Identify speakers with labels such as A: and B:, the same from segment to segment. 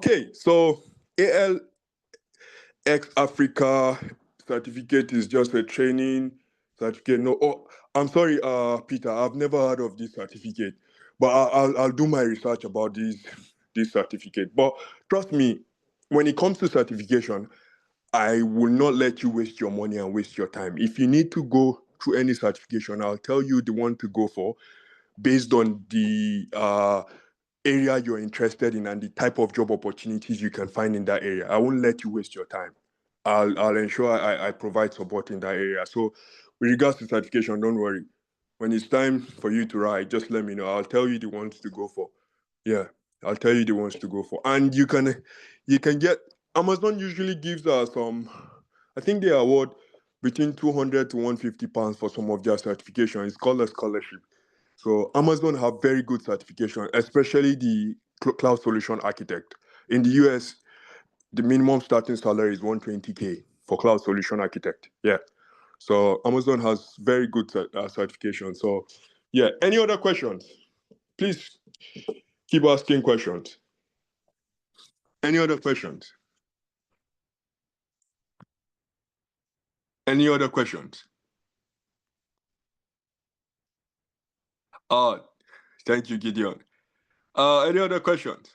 A: Okay, so ALX Africa certificate is just a training certificate. No, oh, I'm sorry, Peter, I've never heard of this certificate, but I'll do my research about this certificate. But trust me, when it comes to certification, I will not let you waste your money and waste your time. If you need to go through any certification, I'll tell you the one to go for based on the area you're interested in and the type of job opportunities you can find in that area. I won't let you waste your time. I'll ensure I provide support in that area. So with regards to certification, don't worry. When it's time for you to write, just let me know. I'll tell you the ones to go for. Yeah, I'll tell you the ones to go for. And you can get, Amazon usually gives us I think they award between 200 to 150 pounds for some of their certification. It's called a scholarship. So Amazon have very good certification, especially the cloud solution architect. In the US, the minimum starting salary is 120K for cloud solution architect. Yeah. So Amazon has very good certification. So yeah, any other questions? Please keep asking questions. Any other questions? Any other questions? Thank you, Gideon. Any other questions?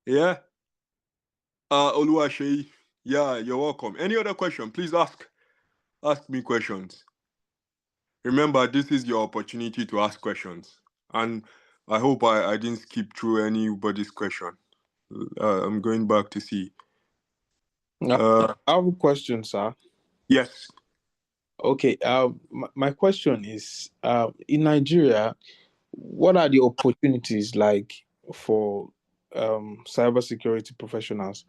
A: Yeah. Oluwaseyi. Yeah, you're welcome. Any other question? Please ask. Ask me questions. Remember, this is your opportunity to ask questions. And I hope I didn't skip through anybody's question. I'm going back to see.
B: I have a question, sir.
A: Yes.
B: Okay. My question is, in Nigeria, what are the opportunities like for cybersecurity professionals?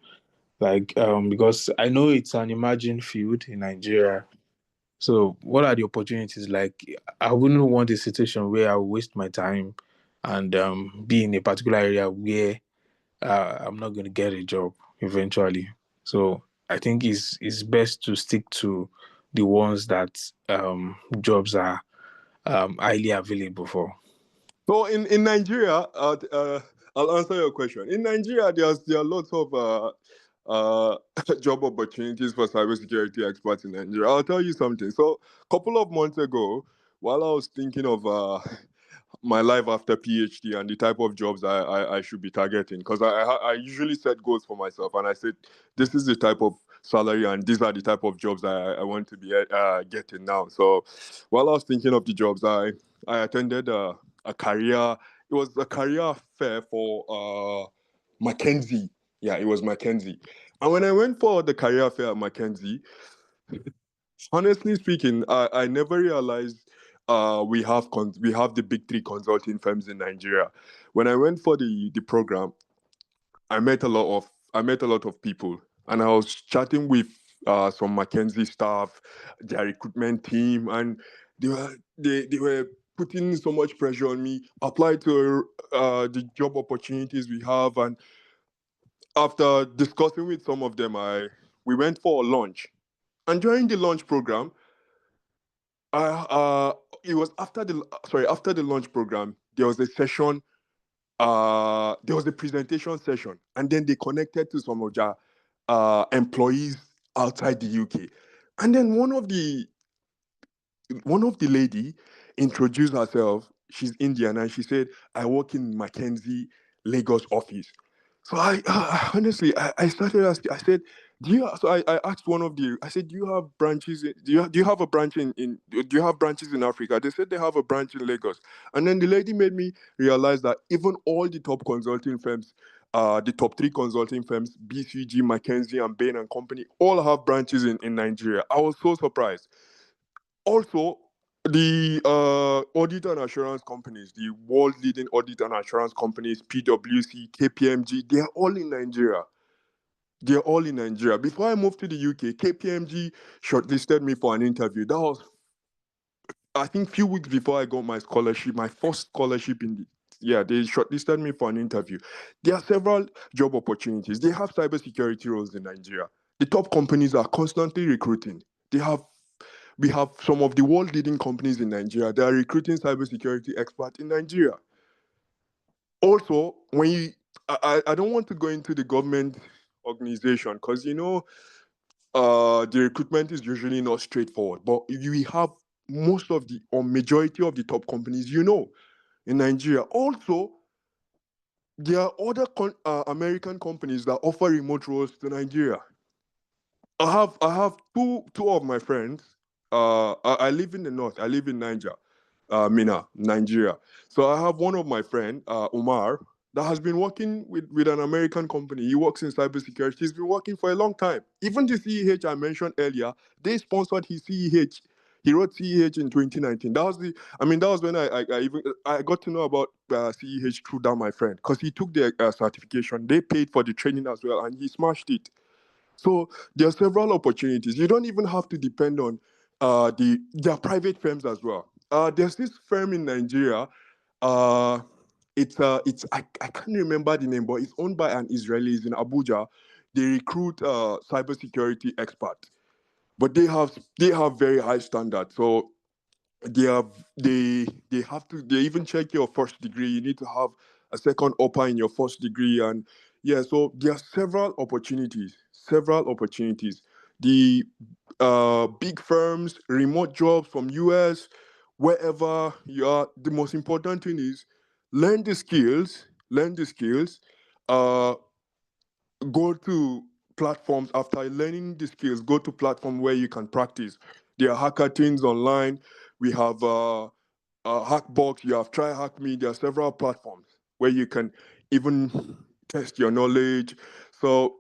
B: Like, because I know it's an emerging field in Nigeria. So what are the opportunities like? I wouldn't want a situation where I waste my time and be in a particular area where I'm not going to get a job eventually. So I think it's best to stick to the ones that jobs are highly available for.
A: So in Nigeria, I'll answer your question. In Nigeria, there are lots of job opportunities for cybersecurity experts in Nigeria. I'll tell you something. So a couple of months ago, while I was thinking of my life after PhD and the type of jobs I should be targeting, because I usually set goals for myself, and I said this is the type of salary and these are the type of jobs I want to be getting now. So while I was thinking of the jobs, I attended a career. It was a career fair for Mackenzie. Yeah, it was Mackenzie. And when I went for the career fair at Mackenzie, honestly speaking, I never realized we have the big three consulting firms in Nigeria. When I went for the program, I met a lot of people, and I was chatting with some Mackenzie staff, their recruitment team, and they were putting so much pressure on me. Apply to the job opportunities we have, and after discussing with some of them, we went for a lunch, and during the lunch program, it was after the lunch program, there was a session. There was a presentation session, and then they connected to some of their employees outside the UK. And then one of the lady introduced herself. She's Indian, and she said, "I work in Mackenzie Lagos office." So honestly, I started asking. I said, "Do you?" So I asked one of the. I said, "Do you have branches? Do you have a branch in? Do you have branches in Africa?" They said they have a branch in Lagos. And then the lady made me realize that even all the top consulting firms, the top three consulting firms, BCG, McKinsey, and Bain and Company, all have branches in Nigeria. I was so surprised. Also, the audit and assurance companies, the world leading audit and assurance companies, PwC, KPMG, they're all in Nigeria. They're all in Nigeria. Before I moved to the UK, KPMG shortlisted me for an interview. That was, I think, a few weeks before I got my scholarship, my first scholarship they shortlisted me for an interview. There are several job opportunities. They have cybersecurity roles in Nigeria. The top companies are constantly recruiting. They have we have some of the world leading companies in Nigeria. They are recruiting cybersecurity experts in Nigeria. Also, when you I don't want to go into the government organization because the recruitment is usually not straightforward. But we have most of the or majority of the top companies in Nigeria. Also, there are other American companies that offer remote roles to Nigeria. I have two of my friends. I live in the north. I live in Niger, Mina, Nigeria. So I have one of my friend, Umar, that has been working with an American company. He works in cybersecurity. He's been working for a long time. Even the CEH I mentioned earlier, they sponsored his CEH. He wrote CEH in 2019. That was when I got to know about CEH through that my friend because he took the certification. They paid for the training as well, and he smashed it. So there are several opportunities. You don't even have to depend on there are private firms as well. There's this firm in Nigeria. Uh, I can't remember the name, but it's owned by an Israeli. It's in Abuja. They recruit cybersecurity experts, but they have very high standards. So they even check your first degree. You need to have a second upper in your first degree, and yeah, so there are several opportunities. The big firms, remote jobs from US, wherever you are. The most important thing is learn the skills. uh go to platforms after learning the skills. Go to platform where you can practice. There are hackathons online. We have Hackbox. You have Try Hack Me. There are several platforms where you can even test your knowledge. So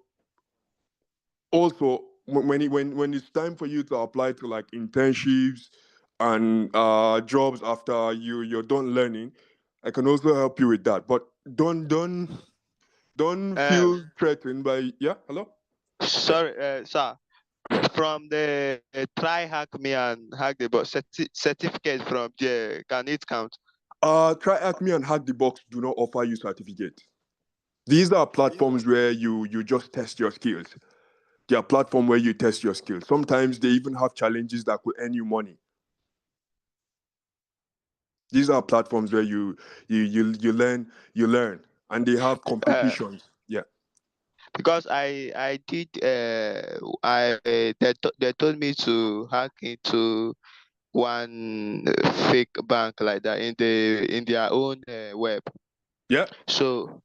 A: also when it's time for you to apply to like internships and jobs after you're done learning, I can also help you with that. But don't
C: Um,
A: feel threatened by hello. Yeah.
C: sorry, sir. From the try hack me and hack the box certificate from there, can it count?
A: Try Acme and Hack the Box do not offer you certificates. These are platforms where you just test your skills. They are platform where you test your skills. Sometimes they even have challenges that could earn you money. These are platforms where you learn, and they have
C: Uh,
A: competitions. Yeah,
C: because I did they told me to hack into one fake bank like that in their own web.
A: yeah,
C: So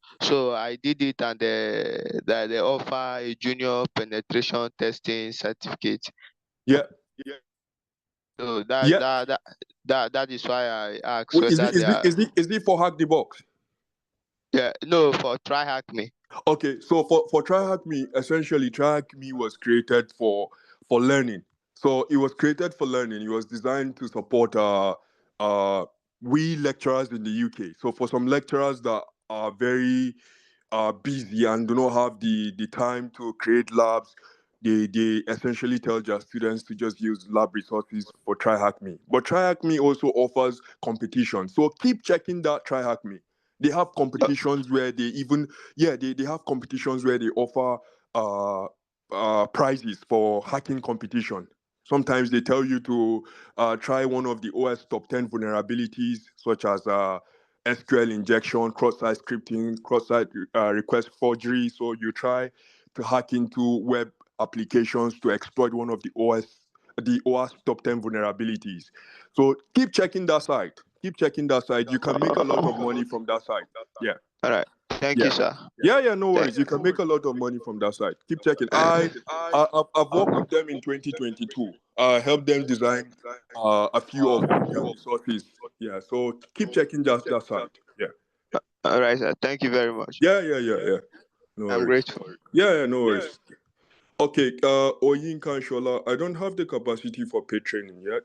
C: I did it, and they offer a junior penetration testing certificate.
A: yeah,
C: So
A: yeah.
C: that is why I asked
A: Wait, is
C: whether
A: it
C: they
A: is it
C: are.
A: is it is it for Hack the Box?
C: Yeah, no, for try hack me.
A: Okay, so for Try Hack Me, essentially Try Hack Me was created for learning. So it was created for learning. It was designed to support uh we lecturers in the UK. So for some lecturers that are very busy and do not have the time to create labs, they essentially tell their students to just use lab resources for Try Hack Me. But Try Hack Me also offers competition. So keep checking that Try Hack Me. They have competitions where they have competitions where they offer uh, prizes for hacking competition. Sometimes they tell you to try one of the OS top 10 vulnerabilities, such as SQL injection, cross-site scripting, cross-site request forgery. So you try to hack into web applications to exploit one of the OS top 10 vulnerabilities. So keep checking that site. Keep checking that site. You can make a lot of money from that site. Yeah.
C: All right. Thank you,
A: Yeah.
C: sir.
A: Yeah, no
C: Thank-
A: worries. You can make a lot of money from that site. Keep checking. I've worked with them in 2022. I helped them design a few of their resources. Yeah, so keep checking that site. Yeah.
C: All right, sir. Thank you very much.
A: Yeah. No
C: I'm
A: worries.
C: grateful.
A: Yeah, no worries. Okay, Oyinka Shola, I don't have the capacity for paid training yet,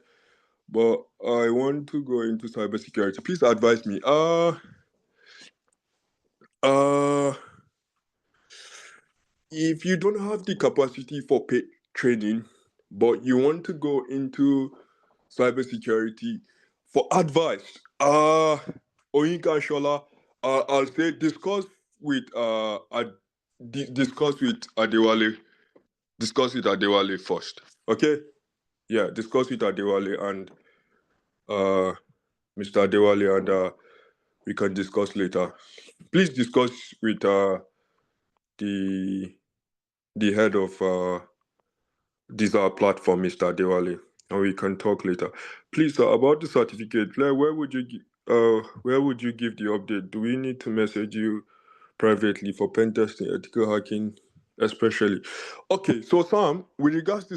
A: but I want to go into cybersecurity. Please advise me. Uh, if you don't have the capacity for paid training, but you want to go into cybersecurity for advice, Oyinka Shola, I'll say discuss with Adewale. Discuss with Adewale first. Okay? Yeah, discuss with Adewale and Mr. Adewale, and we can discuss later. Please discuss with the head of this platform, Mr. Adewale, and we can talk later. Please, about the certificate, Claire, where would you give the update? Do we need to message you privately for pen testing, ethical hacking, especially? Okay, so Sam, with regards to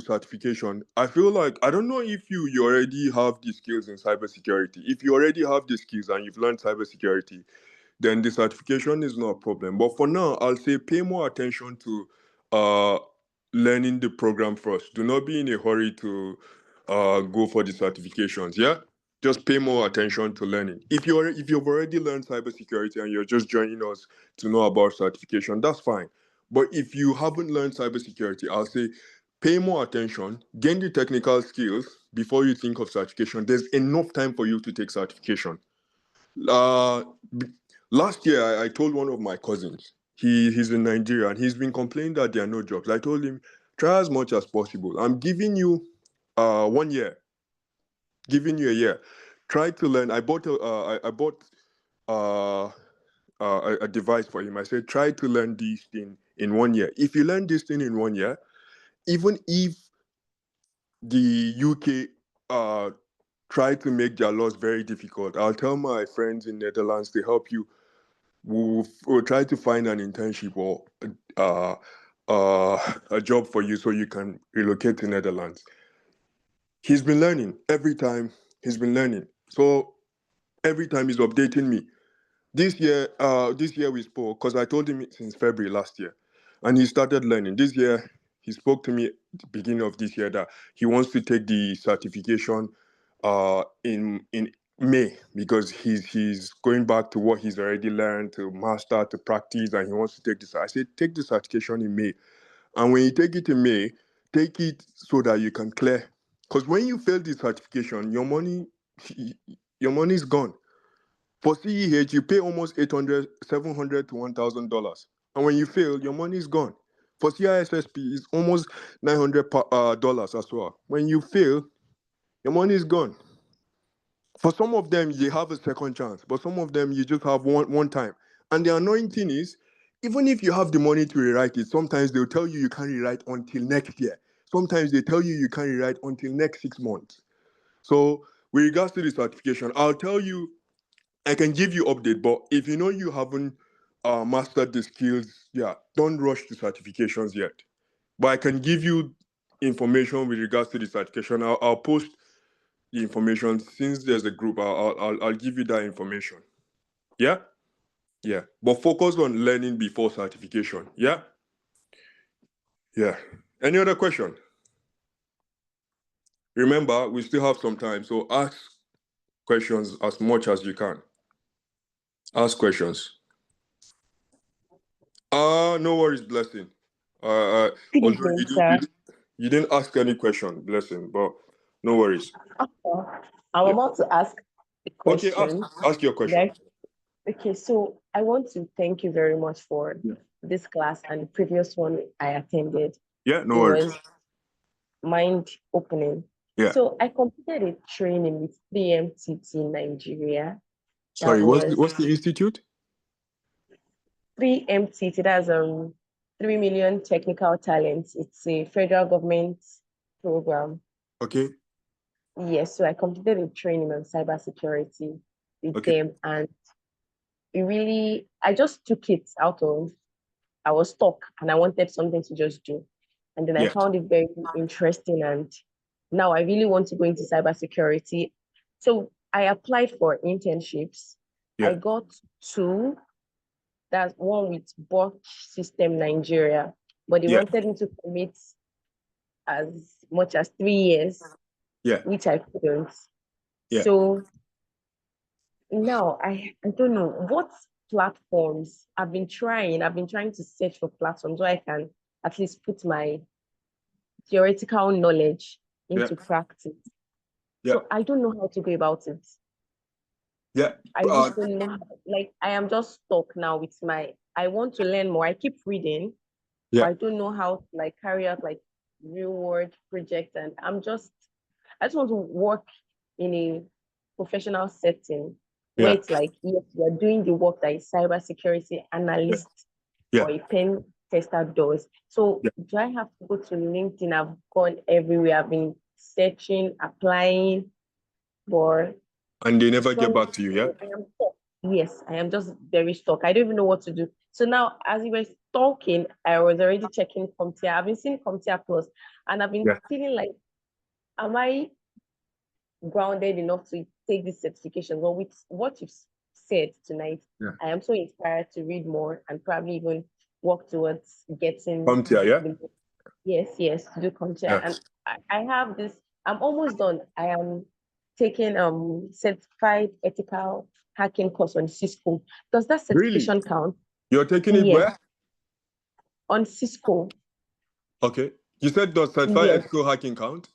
A: certification, I feel like I don't know if you already have the skills in cybersecurity. If you already have the skills and you've learned cybersecurity, then the certification is not a problem. But for now, I'll say pay more attention to learning the program first. Do not be in a hurry to go for the certifications. Yeah, just pay more attention to learning. If you've already learned cybersecurity and you're just joining us to know about certification, that's fine. But if you haven't learned cybersecurity, I'll say pay more attention, gain the technical skills before you think of certification. There's enough time for you to take certification. Uh, Last year, I told one of my cousins, he's in Nigeria, and he's been complaining that there are no jobs. I told him, try as much as possible. I'm giving you 1 year, giving you a year. Try to learn. I bought a device for him. I said, try to learn this thing in 1 year. If you learn this thing in 1 year, even if the UK try to make their laws very difficult, I'll tell my friends in Netherlands to help you. We'll try to find an internship or a job for you so you can relocate to Netherlands. He's been learning every time. He's been learning. So every time he's updating me. This year we spoke because I told him since February last year, and he started learning. This year he spoke to me at the beginning of this year that he wants to take the certification in May because he's going back to what he's already learned to master to practice, and he wants to take this. I said take the certification in May, and when you take it in May, take it so that you can clear. Because when you fail the certification, your money is gone. For CEH, you pay almost $800, $700 to $1,000. And when you fail, your money is gone. For CISSP, it's almost $900 as well. When you fail, your money is gone. For some of them, you have a second chance, but some of them, you just have one time. And the annoying thing is, even if you have the money to rewrite it, sometimes they'll tell you can't rewrite until next year. Sometimes they tell you can't rewrite until next 6 months. So with regards to the certification, I'll tell you, I can give you update, but if you know you haven't mastered the skills, yeah, don't rush to certifications yet. But I can give you information with regards to the certification. I'll post the information since there's a group. I'll give you that information. Yeah, yeah. But focus on learning before certification. Yeah, yeah. Any other question? Remember, we still have some time, so ask questions as much as you can. Ask questions. No worries, Blessing.
D: Good
A: Although
D: evening, sir.
A: you didn't ask any question, Blessing, but no worries.
D: I'm
A: Yeah.
D: about to ask a
A: Okay,
D: question.
A: ask your question.
D: Okay, so I want to thank you very much for this class and the previous one I attended.
A: Yeah, no
D: It
A: worries.
D: was mind-opening.
A: Yeah.
D: So I completed a training with 3MTT in Nigeria.
A: Sorry, what's the institute?
D: 3MTT, that's 3 million technical talents. It's a federal government program.
A: Okay.
D: Yes, so I completed a training on cybersecurity with them, and I just took it out of, I was stuck and I wanted something to just do. And then I found it very interesting, and now I really want to go into cybersecurity. So I applied for internships. I got 2. That's one with Bosch System Nigeria, but they wanted me to commit as much as 3 years, which I couldn't. So now I don't know what platforms. I've been trying to search for platforms where I can at least put my theoretical knowledge into practice. So I don't know how to go about it. I really don't know like I am just stuck now with I want to learn more. I keep reading, but I don't know how to carry out real world project, and I just want to work in a professional setting where
A: Yeah.
D: it's like, yes, you're doing the work that a cybersecurity analyst
A: Yeah.
D: or a pen tester does. So
A: Yeah.
D: do I have to go to LinkedIn? I've gone everywhere. I've been searching, applying, but
A: And they never get
D: some
A: back to you, yeah?
D: I am stuck. Yes, I am just very stuck. I don't even know what to do. So now, as you were talking, I was already checking CompTIA. I've been seeing CompTIA Plus, and I've been
A: Yeah.
D: feeling like, am I grounded enough to take this certification? Well, with what you've said tonight,
A: Yeah.
D: I am so inspired to read more and probably even work towards getting
A: Come here, yeah?
D: the yes, to do CompTIA.
A: Yeah.
D: And I have this, I'm almost done. I am taking certified ethical hacking course on Cisco. Does that
A: Really?
D: certification count?
A: You're taking it
D: Yes,
A: where?
D: on Cisco.
A: Okay. You said does certified
D: Yes,
A: ethical hacking count?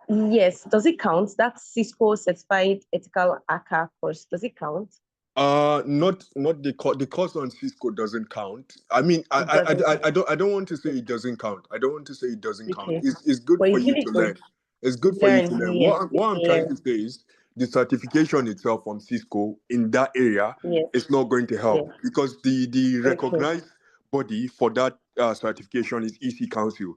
D: yes. Does it count? That Cisco certified ethical hacker course. Does it count?
A: Not the course on Cisco doesn't count. I mean,
D: It doesn't count.
A: I don't want to say it doesn't count. I don't want to say it doesn't count.
D: Okay.
A: It's good
D: But
A: for
D: it's
A: you
D: really
A: to
D: good
A: learn. It's
D: to
A: good for you to
D: learn.
A: learn.
D: Yes,
A: What I'm trying to
D: learn.
A: say is the certification itself from Cisco in that area
D: Yes,
A: is not going to
D: yes.
A: help because the
D: Okay,
A: recognized body for that certification is EC Council.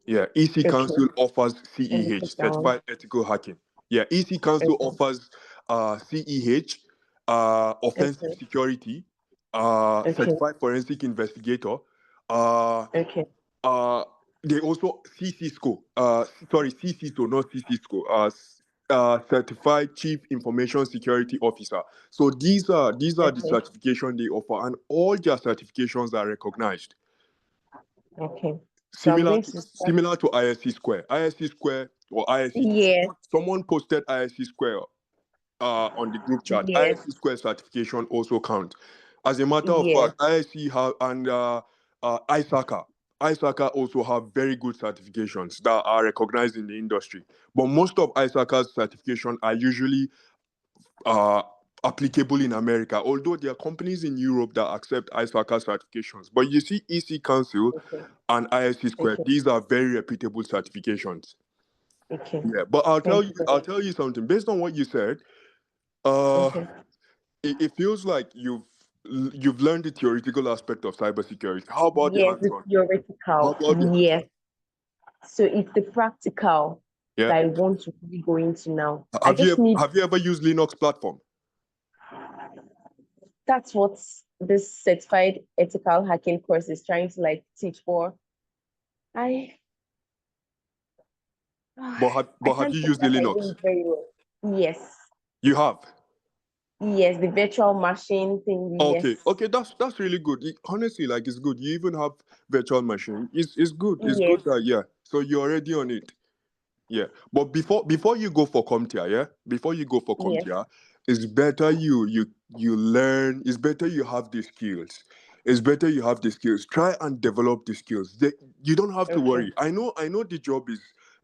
A: Yeah, EC
D: okay.
A: Council offers
D: Let me put
A: CEH,
D: down.
A: Certified Ethical Hacking. Yeah, EC Council
D: Okay,
A: offers CEH, Offensive
D: okay,
A: Security,
D: okay,
A: Certified Forensic Investigator. Uh,
D: okay,
A: uh, they also CCSCO, sorry, CCSCO, not CCSCO, Certified Chief Information Security Officer. So these are the
D: okay,
A: certifications they offer, and all their certifications are recognized.
D: okay. So I'm
A: Similar
D: going
A: to
D: to start.
A: similar to ISC Square. ISC Square or ISC
D: Yes,
A: someone posted ISC Square on the group chat.
D: yes,
A: ISC Square certification also count. As a matter of
D: yes.
A: fact, ISC have and ISACA. ISACA also have very good certifications that are recognized in the industry. But most of ISACA's certification are usually uh, applicable in America, although there are companies in Europe that accept ISACA certifications. But you see, EC Council
D: Okay,
A: and ISC Square,
D: okay,
A: these are very reputable certifications.
D: okay.
A: Yeah, but
D: Thank you so
A: I'll
D: much.
A: tell you something. Based on what you said, uh,
D: Okay.
A: it feels like you've learned the theoretical aspect of cybersecurity. How about the
D: Yes, the
A: hands-on? How
D: theoretical.
A: about the hands-on?
D: Yes. So it's the practical
A: Yeah.
D: that I want to really go into now. I just need,
A: Have you ever used Linux platform?
D: that's what this certified ethical hacking course is trying to like teach for. I I
A: But have
D: can't
A: you
D: say
A: used the
D: that I
A: Linux?
D: know it very well. Yes.
A: You have.
D: Yes, the virtual machine thing,
A: Okay,
D: yes.
A: okay, that's really good. Honestly, like it's good. You even have virtual machine. It's good. It's
D: Yes.
A: good that yeah. So you're already on it. Yeah. But before you go for CompTIA, yeah, before you go for
D: Yes.
A: CompTIA, it's better you learn. It's better you have the skills. It's better you have the skills. Try and develop the skills. You don't have to
D: Okay.
A: worry. I know the job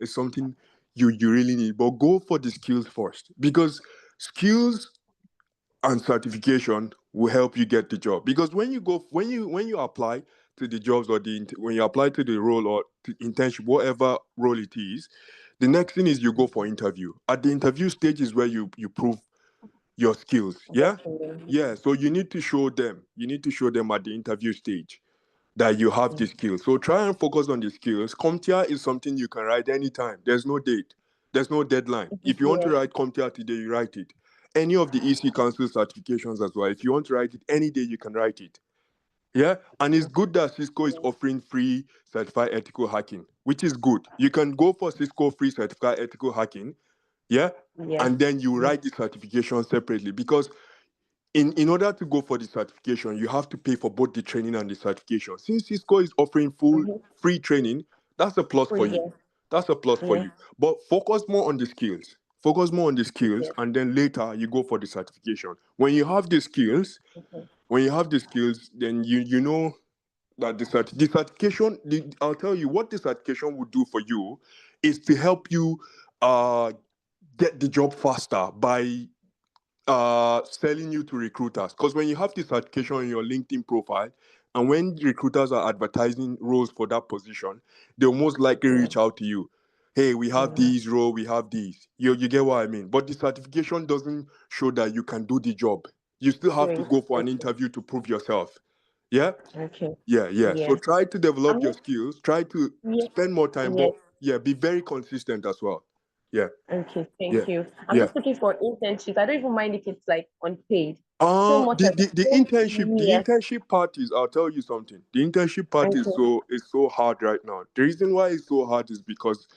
A: is something you really need, but go for the skills first because skills and certification will help you get the job because when you apply to the jobs or when you apply to the role or to internship whatever role it is, the next thing is you go for interview. At the interview stage is where you prove your skills. Yeah.
D: Virtually.
A: Yeah, so you need to show them at the interview stage that you have the skills. So try and focus on the skills. CompTIA is something you can write anytime. There's no date. There's no deadline. If you want to
D: Yes.
A: write CompTIA today, you write it. Any of the EC Council certifications as well. If you want to write it any day, you can write it. Yeah, and it's good that Cisco is offering free certified ethical hacking, which is good. You can go for Cisco free certified ethical hacking, yeah,
D: Yes.
A: and then you
D: Yes.
A: write the certification separately because in order to go for the certification, you have to pay for both the training and the certification. Since Cisco is offering full
D: Mm-hmm.
A: free training, that's a plus for
D: Free,
A: you.
D: yes.
A: That's a plus for
D: Yes.
A: you. But focus more on the skills. Focus more on the skills,
D: Yes.
A: and then later you go for the certification. When you have the skills,
D: Okay.
A: then you know that the certification. I'll tell you what the certification will do for you is to help you uh, get the job faster by selling you to recruiters. Because when you have this certification on your LinkedIn profile, and when recruiters are advertising roles for that position, they'll most likely reach out to you. Hey, we have these role, we have these. You get what I mean? But the certification doesn't show that you can do the job. You still have to go for an interview to prove yourself. Yeah?
D: Okay.
A: Yeah. So
D: Yes.
A: try to develop your skills. Try to spend more time,
D: Yes.
A: but be very consistent as well. Yeah.
D: Okay,
A: Yeah.
D: thank you. I'm
A: Yeah.
D: just looking for internships. I don't even mind if it's like unpaid. So much as
A: The
D: yes.
A: internship part is, I'll tell you something. The internship part
D: Okay.
A: is so hard right now. The reason why it's so hard is because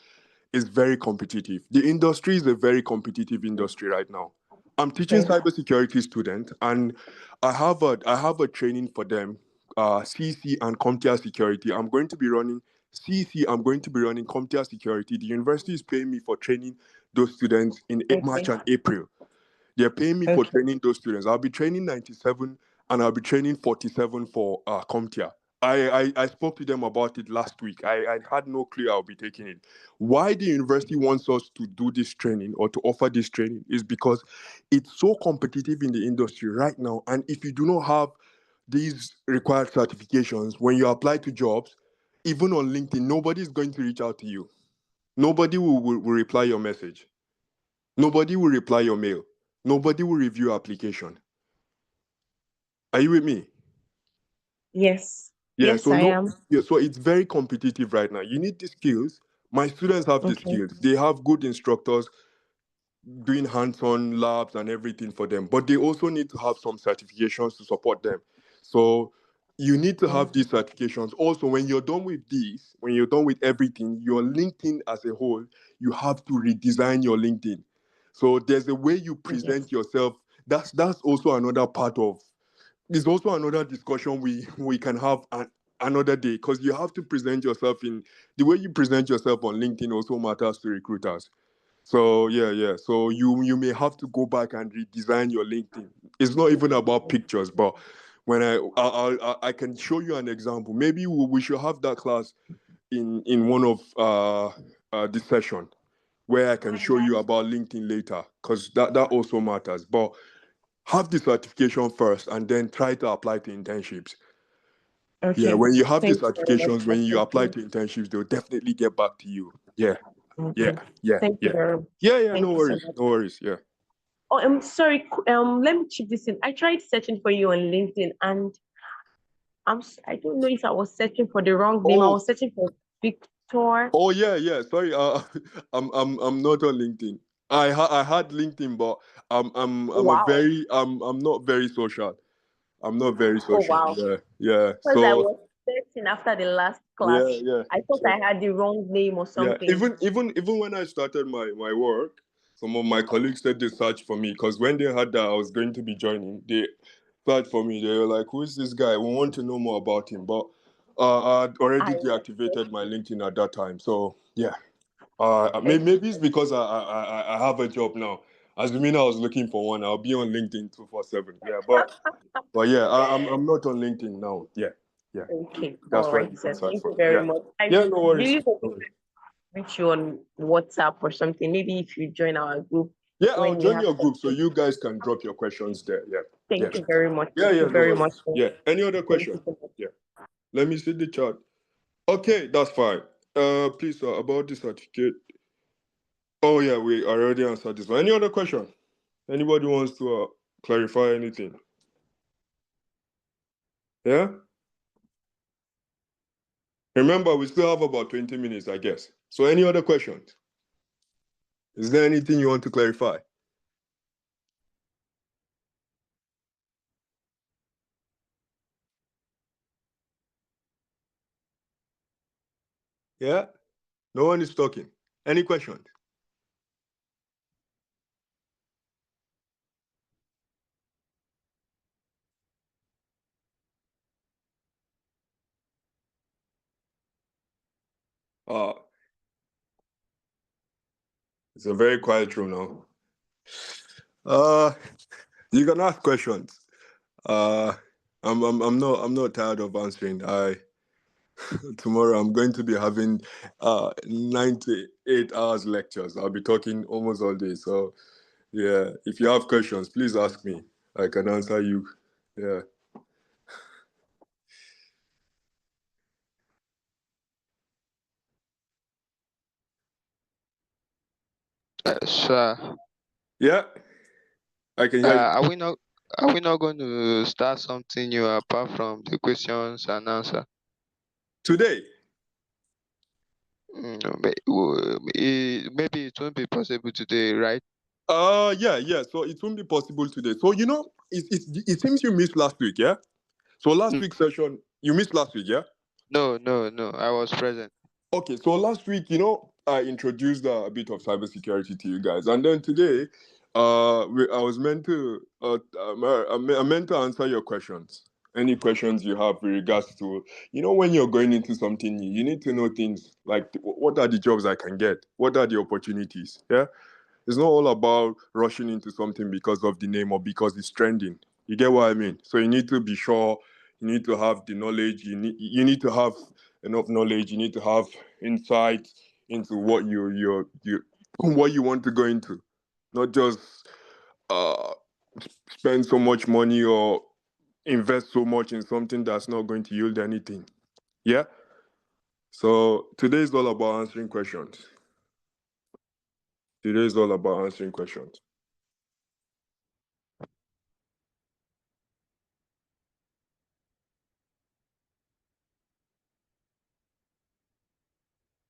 A: it's very competitive. The industry is a very competitive industry right now. I'm teaching
D: Okay.
A: cybersecurity students, and I have a training for them, CC and CompTIA security. I'm going to be running CC. I'm going to be running CompTIA security. The university is paying me for training those students in March and April. They're paying me for training those students. I'll be training 97 and I'll be training 47 for CompTIA. I spoke to them about it last week. I had no clue I'll be taking it. Why the university wants us to do this training or to offer this training is because it's so competitive in the industry right now. And if you do not have these required certifications, when you apply to jobs, even on LinkedIn, nobody's going to reach out to you. Nobody will reply your message. Nobody will reply your mail. Nobody will review your application. Are you with me?
D: Yes.
A: Yeah,
D: Yes,
A: so
D: I am.
A: so it's very competitive right now. You need the skills. My students have the
D: Okay.
A: skills. They have good instructors doing hands-on labs and everything for them, but they also need to have some certifications to support them. So you need to have these certifications. Also, when you're done with these, when you're done with everything, your LinkedIn as a whole, you have to redesign your LinkedIn. So there's a way you present yourself. That's also another part of. It's also another discussion we can have another day, because you have to present yourself in the way you present yourself on LinkedIn also matters to recruiters. So yeah. So you may have to go back and redesign your LinkedIn. It's not even about pictures, but when I can show you an example. Maybe we should have that class in one of this session where I can show you about LinkedIn later, because that also matters. But have the certification first and then try to apply to internships.
D: Okay.
A: Yeah, when you have the
D: Thank you very much.
A: certifications, when you apply to internships, they'll definitely get back to you. Yeah.
D: Okay. Thank you very much.
A: Yeah,
D: Thank
A: no
D: you so
A: worries.
D: much.
A: No worries. Yeah.
D: Oh, I'm sorry. Let me chip this in. I tried searching for you on LinkedIn, and I don't know if I was searching for the wrong name. I
A: Oh,
D: was searching for Victor.
A: yeah. Sorry, I'm not on LinkedIn. I had LinkedIn, but I'm a
D: Wow.
A: very I'm not very social. I'm not very
D: Oh
A: social.
D: wow.
A: Yeah.
D: Because I
A: So
D: was searching after the last class.
A: yeah.
D: I thought
A: So
D: I had the wrong name or
A: yeah,
D: something.
A: even when I started my work, some of my colleagues said they searched for me because when they heard that I was going to be joining, they searched for me. They were like, "Who is this guy? We want to know more about him." But I'd already
D: I
A: deactivated my LinkedIn at that time. So yeah,
D: okay.
A: maybe it's because I have a job now. Assuming I was looking for one, I'll be on LinkedIn 247. Yeah, but yeah, I'm not on LinkedIn now. Yeah.
D: Okay. All
A: That's why
D: right,
A: you can
D: sir.
A: search
D: Thank
A: for
D: you
A: me.
D: very
A: Yeah.
D: much. I
A: Yeah, no worries.
D: really hope
A: No
D: to
A: worries.
D: reach you on WhatsApp or something. Maybe if you join our group
A: Yeah, I'll
D: when we
A: join
D: have
A: your group so
D: something.
A: you guys can drop your questions there. Yeah.
D: Thank you very much.
A: Yeah,
D: Thank you
A: no
D: very much.
A: worries. Yeah. Any other
D: Thank
A: question?
D: you so much.
A: Yeah. Let me see the chat. Okay, that's fine. Please, about the certificate. Oh yeah, we already answered this one. Any other question? Anybody wants to clarify anything? Yeah? Remember, we still have about 20 minutes, I guess. So any other questions? Is there anything you want to clarify? Yeah? No one is talking. Any questions? Uh, it's a very quiet room now. You can ask questions. Uh, I'm not tired of answering. Tomorrow I'm going to be having 98 hours lectures. I'll be talking almost all day. So Yeah, if you have questions, please ask me. I can answer you. Yeah.
C: Sure.
A: Yeah, I can hear you.
C: Are we not going to start something new apart from the questions and answer?
A: Today,
C: Maybe it won't be possible today, right?
A: yeah. So it won't be possible today. So it seems you missed last week, yeah. So last
C: N-
A: week's session, you missed last week, yeah.
C: No, no, no. I was present.
A: Okay, so last week, I introduced a bit of cybersecurity to you guys, and then today, I was meant to, I meant to answer your questions. Any questions you have with regards to, when you're going into something new, you need to know things like what are the jobs I can get, what are the opportunities, yeah. It's not all about rushing into something because of the name or because it's trending. You get what I mean? So you need to be sure. You need to have the knowledge. You need to have enough knowledge. You need to have insight into what you what you want to go into, not just uh spend so much money or invest so much in something that's not going to yield anything. Yeah. So today is all about answering questions. Today is all about answering questions.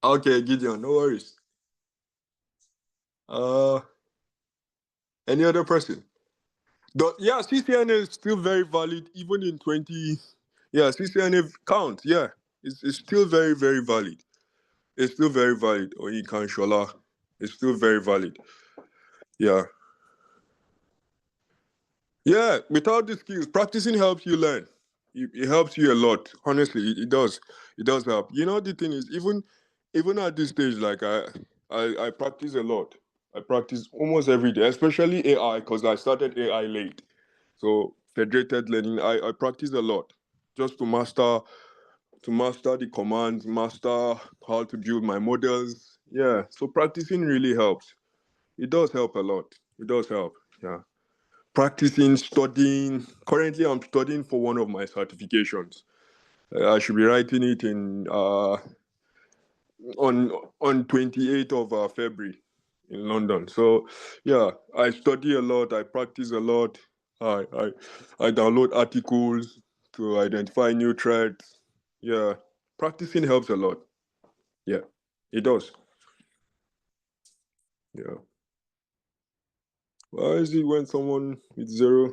A: Okay, Gideon, no worries. Uh, any other person? Yeah, CCNA is still very valid even in 20. Yeah, CCNA count. Yeah, it's still very, very valid. It's still very valid. Or you can Shola. It's still very valid. Yeah. Yeah, without the skills, practicing helps you learn. It helps you a lot. Honestly, it does. It does help. The thing is, even at this stage, like I practice a lot. I practice almost every day, especially AI, because I started AI late. So federated learning, I practice a lot just to master the commands, master how to build my models. Yeah. So practicing really helps. It does help a lot. It does help. Yeah. Practicing, studying. Currently, I'm studying for one of my certifications. I should be writing it in on 28th of February in London. So, yeah, I study a lot. I practice a lot. I download articles to identify new threats. Yeah, practicing helps a lot. Yeah, it does. Yeah. Why is it when someone with zero?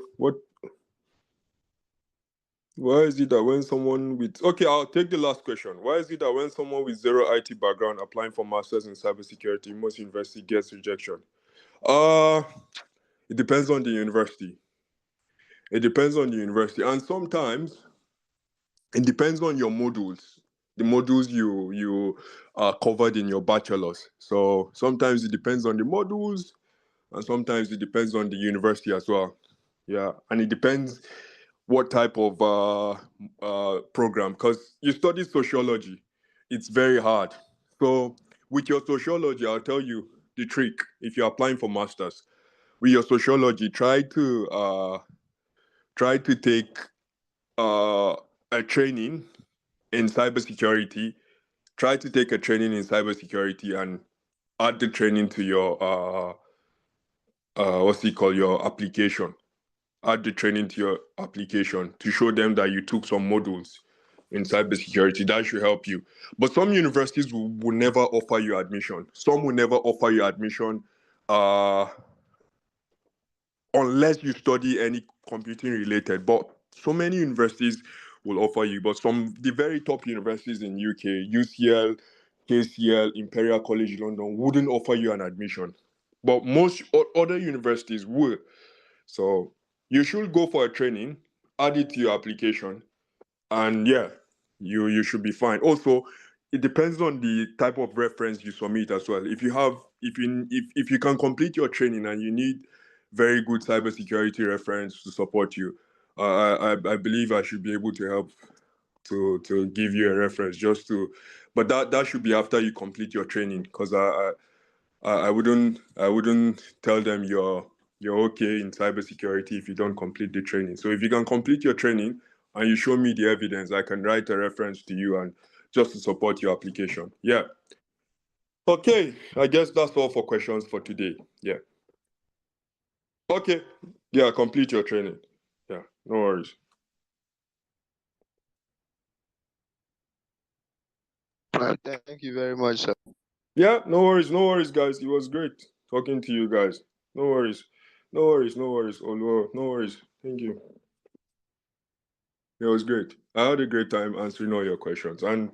A: Why is it that when someone with okay, I'll take the last question. Why is it that when someone with zero IT background applying for masters in cybersecurity, most university gets rejection? Uh it depends on the university. It depends on the university, and sometimes it depends on your modules. The modules you covered in your bachelor's. So sometimes it depends on the modules, and sometimes it depends on the university as well. Yeah, and it depends what type of program, because you study sociology. It's very hard. So with your sociology, I'll tell you the trick. If you're applying for masters with your sociology, try to take a training in cybersecurity. Try to take a training in cybersecurity and add the training to your what's it called, your application. Add the training to your application to show them that you took some modules in cybersecurity. That should help you. But some universities will never offer you admission. Some will never offer you admission uh, unless you study any computing related. But so many universities will offer you. But the very top universities in UK, UCL, KCL, Imperial College London, wouldn't offer you an admission. But most other universities will. So you should go for a training, add it to your application, and yeah, you should be fine. Also, it depends on the type of reference you submit as well. If you can complete your training and you need very good cybersecurity reference to support you, I believe I should be able to help to give you a reference but that should be after you complete your training, because I wouldn't tell them you're okay in cybersecurity if you don't complete the training. So if you can complete your training and you show me the evidence, I can write a reference to you and just to support your application. Yeah. Okay, I guess that's all for questions for today. Yeah. Okay. Yeah, complete your training. Yeah, no worries.
C: Thank you very much, sir.
A: Yeah, no worries, guys. It was great talking to you guys. No worries. Oh, no worries. Thank you. It was great. I had a great time answering all your questions. And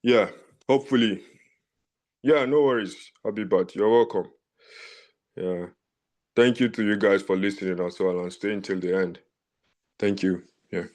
A: yeah, hopefully. Yeah, no worries, Abibat. You're welcome. Yeah. Thank you to you guys for listening as well and staying till the end. Thank you. Yeah.